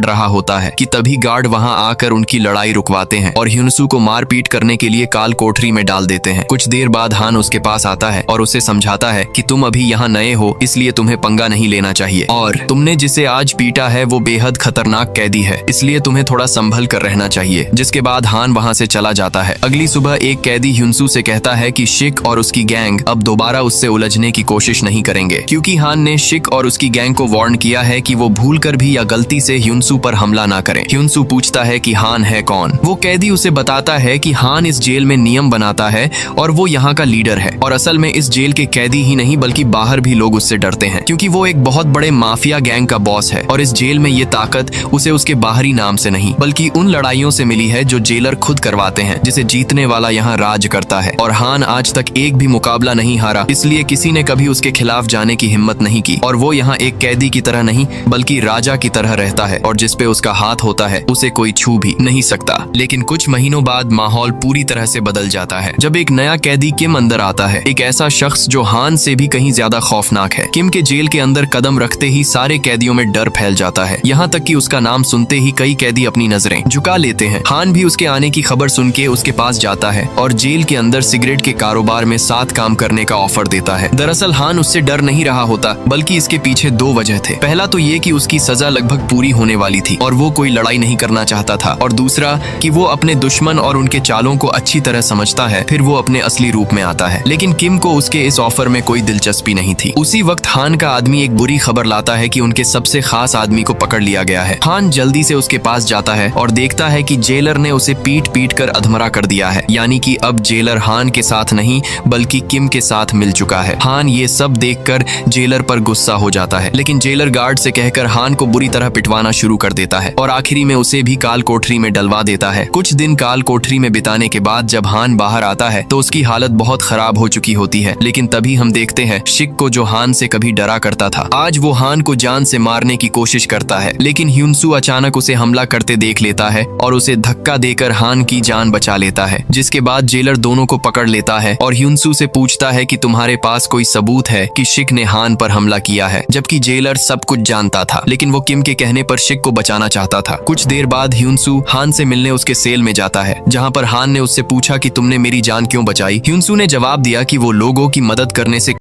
रहा होता है कि तभी गार्ड वहां आकर उनकी लड़ाई रुकवाते हैं और ह्युनसू को मारपीट करने के लिए काल कोठरी में डाल देते हैं। कुछ देर बाद हान उसके पास आता है और उसे समझाता है कि तुम अभी यहाँ नए हो, इसलिए तुम्हें पंगा नहीं लेना चाहिए और तुमने जिसे आज पीटा है वो बेहद खतरनाक कैदी है, इसलिए तुम्हें थोड़ा संभल कर रहना चाहिए। जिसके बाद हान वहाँ से चला जाता है। अगली सुबह एक कैदी ह्युनसू से कहता है कि शिक और उसकी गैंग अब दोबारा उससे उलझने की कोशिश नहीं करेंगे, क्योंकि हान ने शिक और उसकी गैंग को वार्न किया है कि वो भूलकर भी या गलती से ह्युनसू पर हमला ना करें। ह्युनसू पूछता है कि हान है कौन। वो कैदी उसे बताता है कि हान इस जेल में नियम बनाता है और वो यहाँ का लीडर है और असल में इस जेल के कैदी ही नहीं बल्कि बाहर भी लोग उससे डरते हैं, क्योंकि वो एक बहुत बड़े माफिया गैंग का बॉस है और इस जेल में ये ताकत उसे उसके बाहरी नाम से नहीं बल्कि उन लड़ाइयों से मिली है जो जेलर खुद करवाते हैं, जिसे जीतने वाला यहाँ राज करता है। और हान आज तक एक भी मुकाबला नहीं हारा, इसलिए किसी ने कभी उसके खिलाफ जाने की हिम्मत नहीं की और वो यहाँ एक कैदी की तरह नहीं बल्कि राजा की तरह रहता है और जिसपे उसका हाथ होता है उसे कोई छू भी नहीं सकता। लेकिन कुछ महीनों बाद माहौल पूरी तरह से बदल जाता है जब एक नया कैदी किम अंदर आता है, एक ऐसा शख्स जो हान से भी कहीं ज्यादा खौफनाक है। किम के जेल के अंदर कदम रखते ही सारे कैदियों में डर फैल जाता है, यहाँ तक कि उसका नाम सुनते ही कई कैदी अपनी नजरें झुका लेते हैं। हान भी उसके आने की खबर सुन के उसके पास जाता है और जेल के अंदर सिगरेट के कारोबार में साथ काम करने का ऑफर देता है। दरअसल हान उससे डर नहीं रहा होता, बल्कि इसके पीछे दो वजह थे। पहला तो ये कि उसकी सजा लगभग पूरी होने वाली थी और वो कोई लड़ाई नहीं करना चाहता था, और दूसरा कि वो अपने दुश्मन और उनके चालों को अच्छी तरह समझता है, फिर वो अपने असली रूप में आता है। लेकिन किम को उसके इस ऑफर में कोई दिलचस्पी नहीं थी। उसी वक्त हान का आदमी एक बुरी खबर लाता है कि उनके सबसे खास आदमी को पकड़ लिया गया है। हान जल्दी से उसके पास जाता है और देखता है कि जेलर ने उसे पीट पीट कर अधमरा कर दिया है, यानी कि अब जेलर हान के साथ नहीं बल्कि किम के साथ मिल चुका है। हान ये सब देखकर जेलर पर गुस्सा हो जाता है, लेकिन जेलर गार्ड से कहकर हान को बुरी तरह पिटवाना शुरू कर देता है और आखिरी में उसे भी काल कोठरी में डलवा देता है। कुछ दिन काल कोठरी में बिताने के बाद जब हान बाहर आता है तो उसकी हालत बहुत खराब हो चुकी होती है, लेकिन तभी हम देखते हैं शिक को, जो हान से कभी डरा करता था। आज वो हान को जान से मारने की कोशिश करता है, लेकिन ह्युनसू अचानक उसे हमला करते देख लेता है और उसे धक्का देकर हान की जान बचा लेता है। जिसके बाद जेलर दोनों को पकड़ लेता है और ह्युनसू से पूछता है कि तुम्हारे पास कोई सबूत है कि शिक ने हान पर हमला किया है, जबकि जेलर सब कुछ जानता था, लेकिन वो किम के कहने पर शिक को बचाना चाहता था। कुछ देर बाद ह्युनसू हान से मिलने उसके सेल में जाता है, जहाँ पर हान ने उससे पूछा कि तुमने मेरी जान क्यों बचाई। ह्युनसू ने जवाब दिया कि वो लोगों की मदद करने से